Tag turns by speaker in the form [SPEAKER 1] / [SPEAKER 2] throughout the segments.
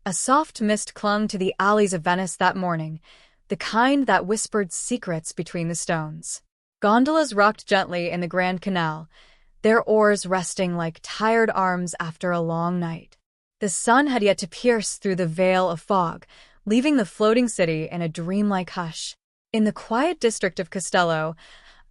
[SPEAKER 1] A soft mist clung to the alleys of Venice that morning, the kind that whispered secrets between the stones. Gondolas rocked gently in the Grand Canal, their oars resting like tired arms after a long night. The sun had yet to pierce through the veil of fog, leaving the floating city in a dreamlike hush. In the quiet district of Castello,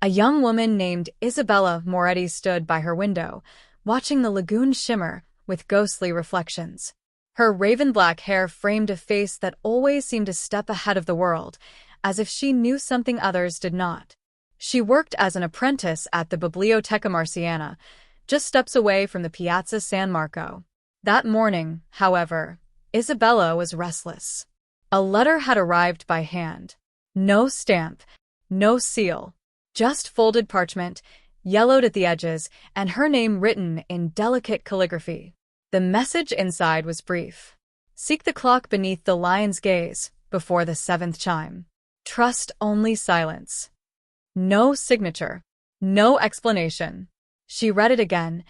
[SPEAKER 1] a young woman named Isabella Moretti stood by her window, watching the lagoon shimmer with ghostly reflections. Her raven-black hair framed a face that always seemed a step ahead of the world, as if she knew something others did not. She worked as an apprentice at the Biblioteca Marciana, just steps away from the Piazza San Marco. That morning, however, Isabella was restless. A letter had arrived by hand. No stamp, no seal, just folded parchment, yellowed at the edges, and her name written in delicate calligraphy. The message inside was brief. Seek the clock beneath the lion's gaze, before the 7th chime. Trust only silence. No signature. No explanation. She read it again,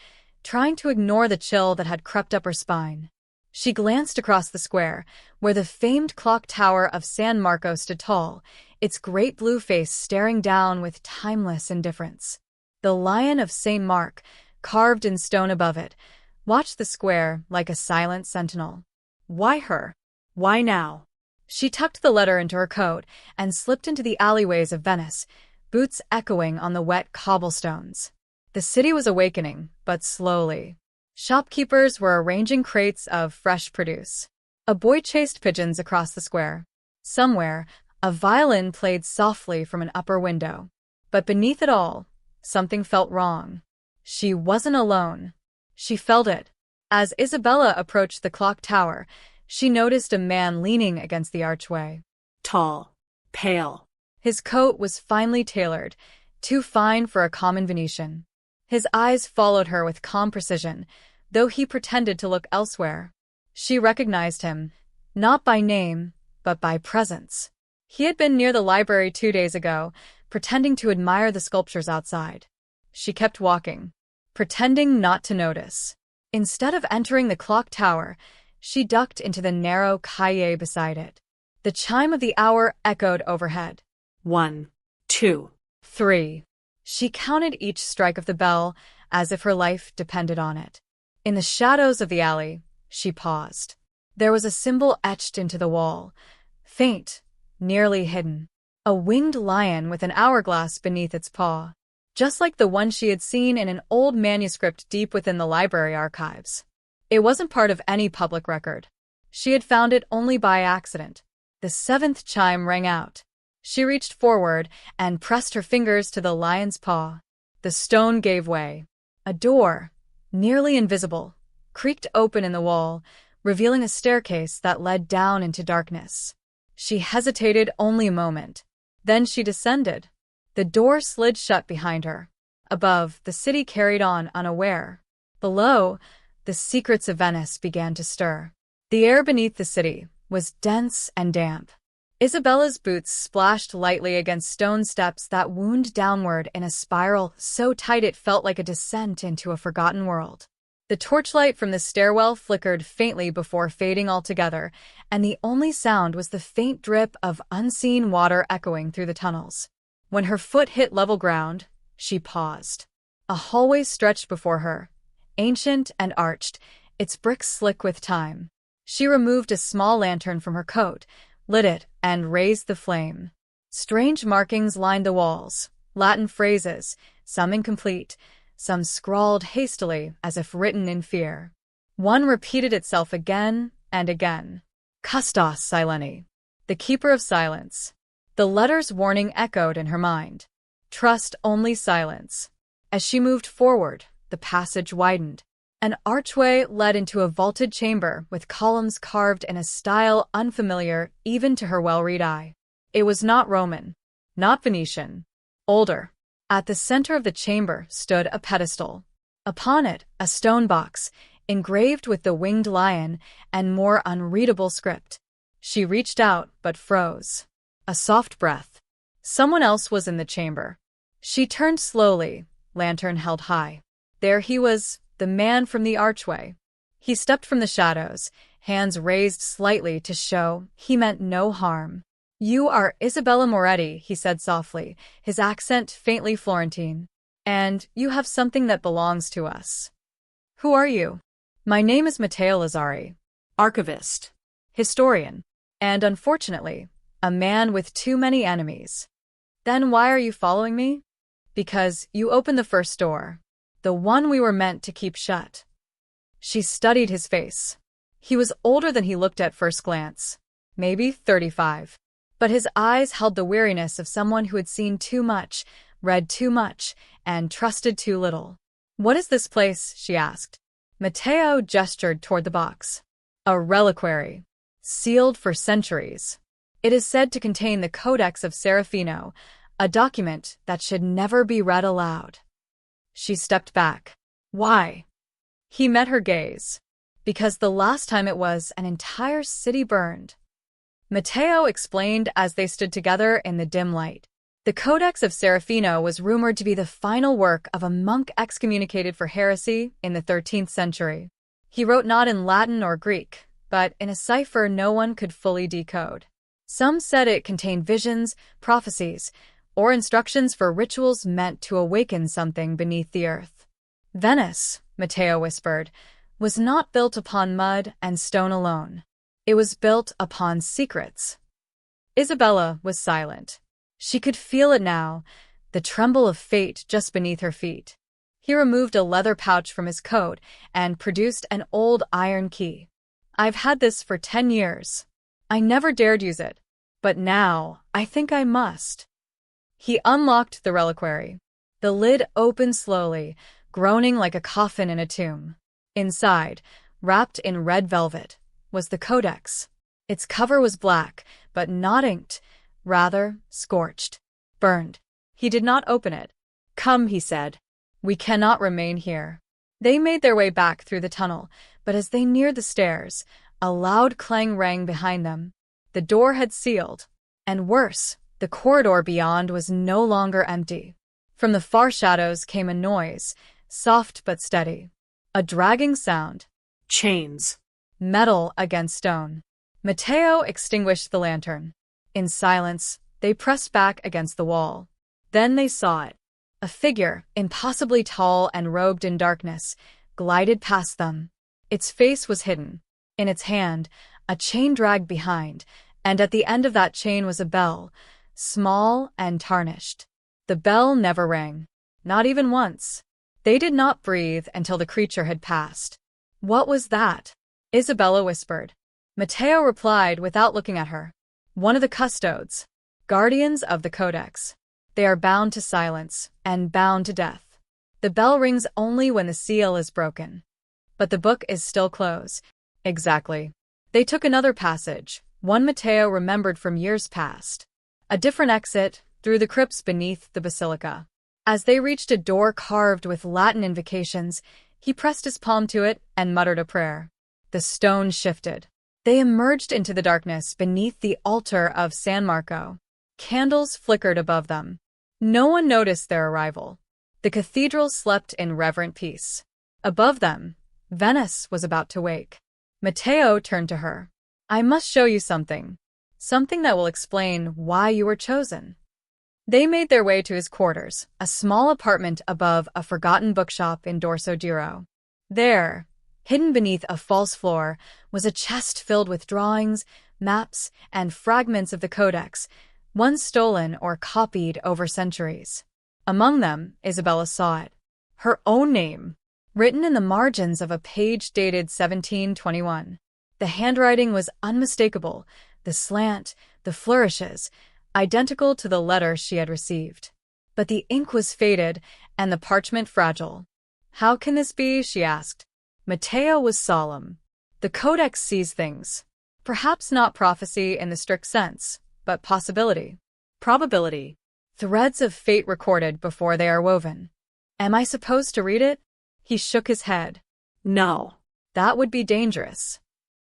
[SPEAKER 1] trying to ignore the chill that had crept up her spine. She glanced across the square, where the famed clock tower of San Marco stood tall, its great blue face staring down with timeless indifference. The Lion of St. Mark, carved in stone above it, watched the square like a silent sentinel. Why her? Why now? She tucked the letter into her coat and slipped into the alleyways of Venice, boots echoing on the wet cobblestones. The city was awakening, but slowly. Shopkeepers were arranging crates of fresh produce. A boy chased pigeons across the square. Somewhere, a violin played softly from an upper window. But beneath it all, something felt wrong. She wasn't alone. She felt it. As Isabella approached the clock tower, she noticed a man leaning against the archway.
[SPEAKER 2] Tall, pale.
[SPEAKER 1] His coat was finely tailored, too fine for a common Venetian. His eyes followed her with calm precision, though he pretended to look elsewhere. She recognized him, not by name, but by presence. He had been near the library 2 days ago, pretending to admire the sculptures outside. She kept walking, pretending not to notice. Instead of entering the clock tower, she ducked into the narrow calle beside it. The chime of the hour echoed overhead.
[SPEAKER 2] 1, 2,
[SPEAKER 1] 3. She counted each strike of the bell as if her life depended on it. In the shadows of the alley, she paused. There was a symbol etched into the wall, faint, nearly hidden. A winged lion with an hourglass beneath its paw, just like the one she had seen in an old manuscript deep within the library archives. It wasn't part of any public record. She had found it only by accident. The 7th chime rang out. She reached forward and pressed her fingers to the lion's paw. The stone gave way. A door, nearly invisible, creaked open in the wall, revealing a staircase that led down into darkness. She hesitated only a moment. Then she descended. The door slid shut behind her. Above, the city carried on unaware. Below, the secrets of Venice began to stir. The air beneath the city was dense and damp. Isabella's boots splashed lightly against stone steps that wound downward in a spiral so tight it felt like a descent into a forgotten world. The torchlight from the stairwell flickered faintly before fading altogether, and the only sound was the faint drip of unseen water echoing through the tunnels. When her foot hit level ground, she paused. A hallway stretched before her, ancient and arched, its bricks slick with time. She removed a small lantern from her coat, lit it, and raised the flame. Strange markings lined the walls, Latin phrases, some incomplete, some scrawled hastily as if written in fear. One repeated itself again and again. Custos sileni, the keeper of silence. The letter's warning echoed in her mind. Trust only silence. As she moved forward, the passage widened. An archway led into a vaulted chamber with columns carved in a style unfamiliar even to her well-read eye. It was not Roman, not Venetian, older. At the center of the chamber stood a pedestal. Upon it, a stone box, engraved with the winged lion and more unreadable script. She reached out but froze. A soft breath. Someone else was in the chamber. She turned slowly, lantern held high. There he was, the man from the archway. He stepped from the shadows, hands raised slightly to show he meant no harm. "You are Isabella Moretti," he said softly, his accent faintly Florentine. "And you have something that belongs to us." "Who are you?" "My name is Matteo Lazzari,
[SPEAKER 2] Archivist.
[SPEAKER 1] historian, and unfortunately, a man with too many enemies." "Then why are you following me?" "Because you opened the first door. The one we were meant to keep shut." She studied his face. He was older than he looked at first glance, maybe 35. But his eyes held the weariness of someone who had seen too much, read too much, and trusted too little. "What is this place?" she asked. Matteo gestured toward the box. "A reliquary, sealed for centuries. It is said to contain the Codex of Serafino, a document that should never be read aloud." She stepped back. "Why?" He met her gaze. "Because the last time it was, an entire city burned." Matteo explained as they stood together in the dim light. The Codex of Serafino was rumored to be the final work of a monk excommunicated for heresy in the 13th century. He wrote not in Latin or Greek, but in a cipher no one could fully decode. Some said it contained visions, prophecies, or instructions for rituals meant to awaken something beneath the earth. Venice, Matteo whispered, was not built upon mud and stone alone. It was built upon secrets. Isabella was silent. She could feel it now, the tremble of fate just beneath her feet. He removed a leather pouch from his coat and produced an old iron key. "I've had this for 10 years. I never dared use it, but now I think I must." He unlocked the reliquary. The lid opened slowly, groaning like a coffin in a tomb. Inside, wrapped in red velvet, was the codex. Its cover was black, but not inked, rather scorched, burned. He did not open it. "Come," he said. "We cannot remain here." They made their way back through the tunnel, but as they neared the stairs, a loud clang rang behind them. The door had sealed. And worse, the corridor beyond was no longer empty. From the far shadows came a noise, soft but steady. A dragging sound.
[SPEAKER 2] Chains.
[SPEAKER 1] Metal against stone. Matteo extinguished the lantern. In silence, they pressed back against the wall. Then they saw it. A figure, impossibly tall and robed in darkness, glided past them. Its face was hidden. In its hand, a chain dragged behind, and at the end of that chain was a bell, small and tarnished. The bell never rang, not even once. They did not breathe until the creature had passed. "What was that?" Isabella whispered. Matteo replied without looking at her. "One of the custodes, guardians of the Codex. They are bound to silence and bound to death. The bell rings only when the seal is broken. But the book is still closed." "Exactly." They took another passage, one Matteo remembered from years past. A different exit, through the crypts beneath the basilica. As they reached a door carved with Latin invocations, he pressed his palm to it and muttered a prayer. The stone shifted. They emerged into the darkness beneath the altar of San Marco. Candles flickered above them. No one noticed their arrival. The cathedral slept in reverent peace. Above them, Venice was about to wake. Matteo turned to her. "I must show you something. Something that will explain why you were chosen." They made their way to his quarters, a small apartment above a forgotten bookshop in Dorso Giro. There, hidden beneath a false floor, was a chest filled with drawings, maps, and fragments of the Codex, one stolen or copied over centuries. Among them, Isabella saw it. Her own name, written in the margins of a page dated 1721. The handwriting was unmistakable, the slant, the flourishes, identical to the letter she had received. But the ink was faded and the parchment fragile. "How can this be?" she asked. Matteo was solemn. "The Codex sees things. Perhaps not prophecy in the strict sense, but possibility. Probability. Threads of fate recorded before they are woven. Am I supposed to read it?" He shook his head.
[SPEAKER 2] No.
[SPEAKER 1] That would be dangerous.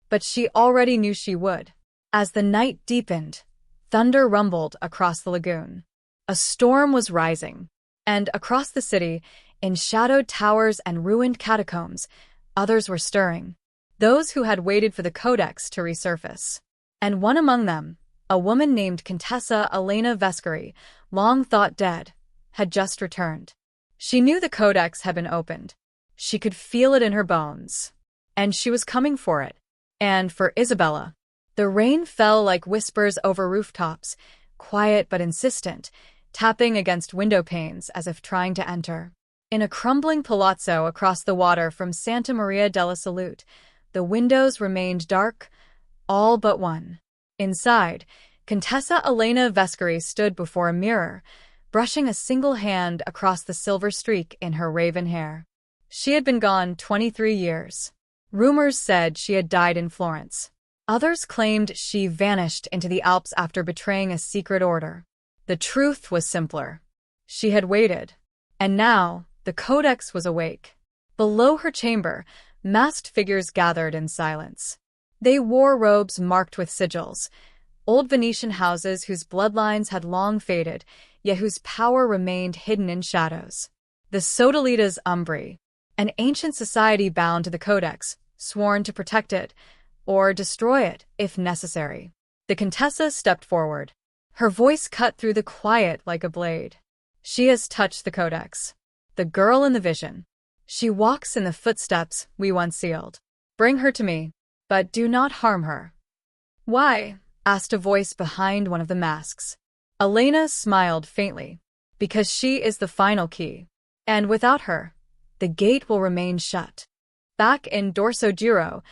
[SPEAKER 1] But she already knew she would. As the night deepened, thunder rumbled across the lagoon. A storm was rising, and across the city, in shadowed towers and ruined catacombs, others were stirring. those who had waited for the codex to resurface. And one among them, a woman named Contessa Elena Vescari, long thought dead, had just returned. She knew the codex had been opened. She could feel it in her bones. And she was coming for it. And for Isabella. The rain fell like whispers over rooftops, quiet but insistent, tapping against window panes as if trying to enter. In a crumbling palazzo across the water from Santa Maria della Salute, the windows remained dark, all but one. Inside, Contessa Elena Vescari stood before a mirror, brushing a single hand across the silver streak in her raven hair. She had been gone 23 years. Rumors said she had died in Florence. Others claimed she vanished into the Alps after betraying a secret order. The truth was simpler. She had waited. And now, the codex was awake. Below her chamber, masked figures gathered in silence. They wore robes marked with sigils, old Venetian houses whose bloodlines had long faded, yet whose power remained hidden in shadows. The Sodalitas Umbri, an ancient society bound to the codex, sworn to protect it, or destroy it if necessary. The Contessa stepped forward. Her voice cut through the quiet like a blade. She has touched the codex. The girl in the vision. She walks in the footsteps we once sealed. Bring her to me, but do not harm her. Why? Asked a voice behind one of the masks. Elena smiled faintly. Because she is the final key. And without her, the gate will remain shut. Back in Dorso Giro,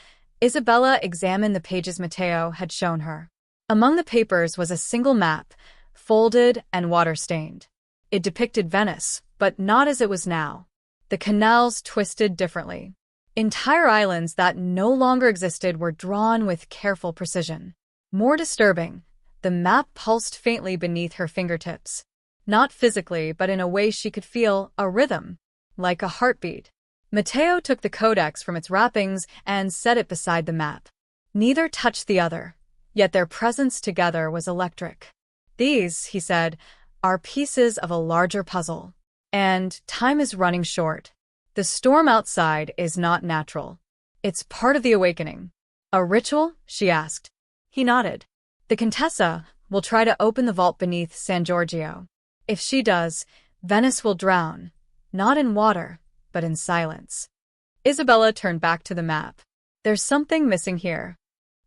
[SPEAKER 1] Isabella examined the pages Matteo had shown her. Among the papers was a single map, folded and water-stained. It depicted Venice, but not as it was now. The canals twisted differently. Entire islands that no longer existed were drawn with careful precision. More disturbing, the map pulsed faintly beneath her fingertips. Not physically, but in a way she could feel a rhythm, like a heartbeat. Matteo took the codex from its wrappings and set it beside the map. Neither touched the other, yet their presence together was electric. These, he said, are pieces of a larger puzzle. And time is running short. The storm outside is not natural. It's part of the awakening. A ritual? She asked. He nodded. The Contessa will try to open the vault beneath San Giorgio. If she does, Venice will drown, not in water, but in silence. Isabella turned back to the map. There's something missing here.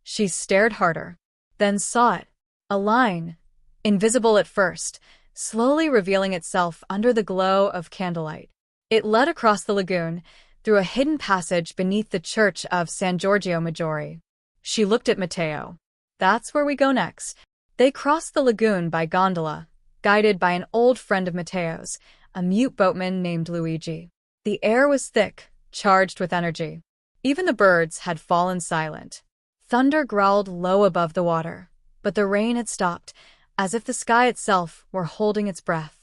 [SPEAKER 1] She stared harder, then saw it. A line, invisible at first, slowly revealing itself under the glow of candlelight. It led across the lagoon, through a hidden passage beneath the church of San Giorgio Maggiore. She looked at Matteo. That's where we go next. They crossed the lagoon by gondola, guided by an old friend of Matteo's, a mute boatman named Luigi. The air was thick, charged with energy. Even the birds had fallen silent. Thunder growled low above the water, but the rain had stopped, as if the sky itself were holding its breath.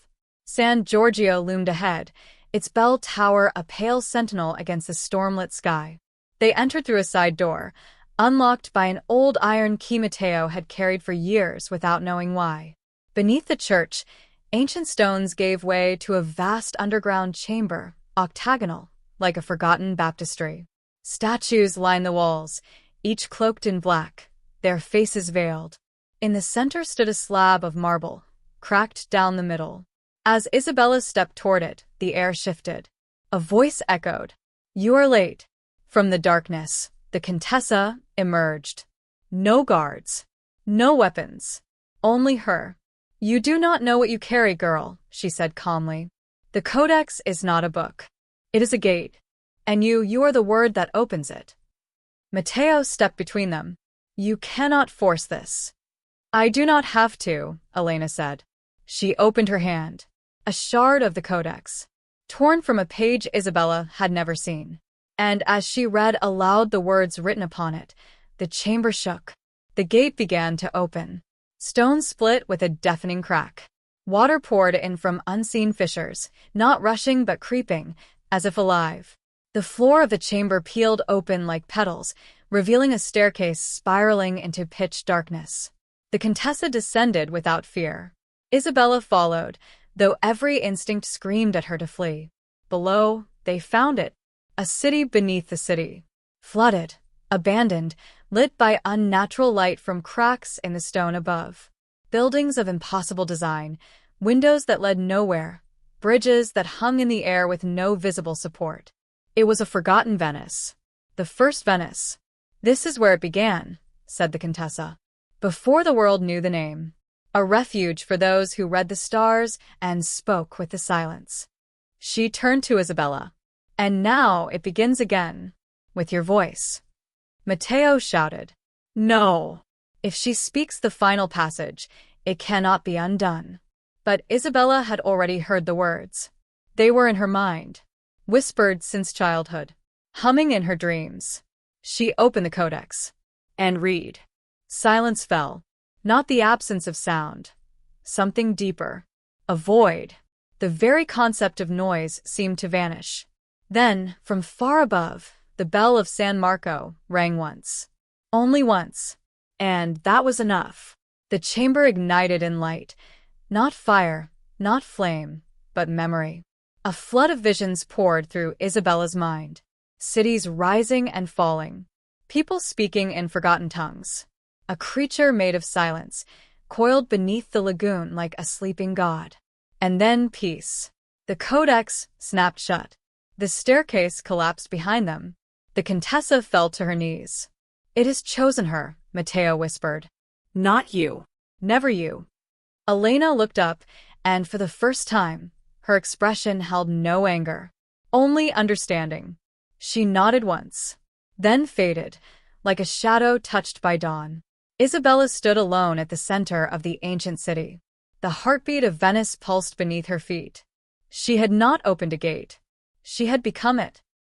[SPEAKER 1] San Giorgio loomed ahead, its bell tower a pale sentinel against the stormlit sky. They entered through a side door, unlocked by an old iron key Matteo had carried for years without knowing why. Beneath the church, ancient stones gave way to a vast underground chamber, octagonal, like a forgotten baptistry. Statues lined the walls, each cloaked in black, their faces veiled. In the center stood a slab of marble, cracked down the middle. As Isabella stepped toward it, the air shifted. A voice echoed, "You are late." From the darkness, the Contessa emerged. No guards, no weapons, only her. "You do not know what you carry, girl," she said calmly. "The codex is not a book. It is a gate. And you are the word that opens it." Matteo stepped between them. "You cannot force this." "I do not have to," Elena said. She opened her hand. A shard of the codex, torn from a page Isabella had never seen. And as she read aloud the words written upon it, the chamber shook. The gate began to open. Stone split with a deafening crack. Water poured in from unseen fissures, not rushing but creeping, as if alive. The floor of the chamber peeled open like petals, revealing a staircase spiraling into pitch darkness. The Contessa descended without fear. Isabella followed, though every instinct screamed at her to flee. Below, they found it, a city beneath the city. Flooded, abandoned, lit by unnatural light from cracks in the stone above. Buildings of impossible design, windows that led nowhere, bridges that hung in the air with no visible support. It was a forgotten Venice. The first Venice. "This is where it began," said the Contessa. "Before the world knew the name. A refuge for those who read the stars and spoke with the silence." She turned to Isabella. "And now it begins again. With your voice." Matteo shouted. "No. If she speaks the final passage, it cannot be undone." But Isabella had already heard the words. They were in her mind, whispered since childhood, humming in her dreams. She opened the codex.
[SPEAKER 2] And read.
[SPEAKER 1] Silence fell. Not the absence of sound. Something deeper. A void. The very concept of noise seemed to vanish. Then, from far above, the bell of San Marco rang once. Only once. And that was enough. The chamber ignited in light. Not fire, not flame, but memory. A flood of visions poured through Isabella's mind. Cities rising and falling. People speaking in forgotten tongues. A creature made of silence, coiled beneath the lagoon like a sleeping god. And then peace. The codex snapped shut. The staircase collapsed behind them. The Contessa fell to her knees. "It has chosen her," Matteo whispered.
[SPEAKER 2] Not you.
[SPEAKER 1] "Never you." Elena looked up, and for the first time, her expression held no anger, only understanding. She nodded once, then faded, like a shadow touched by dawn. Isabella stood alone at the center of the ancient city. The heartbeat of Venice pulsed beneath her feet. She had not opened a gate. She had become it.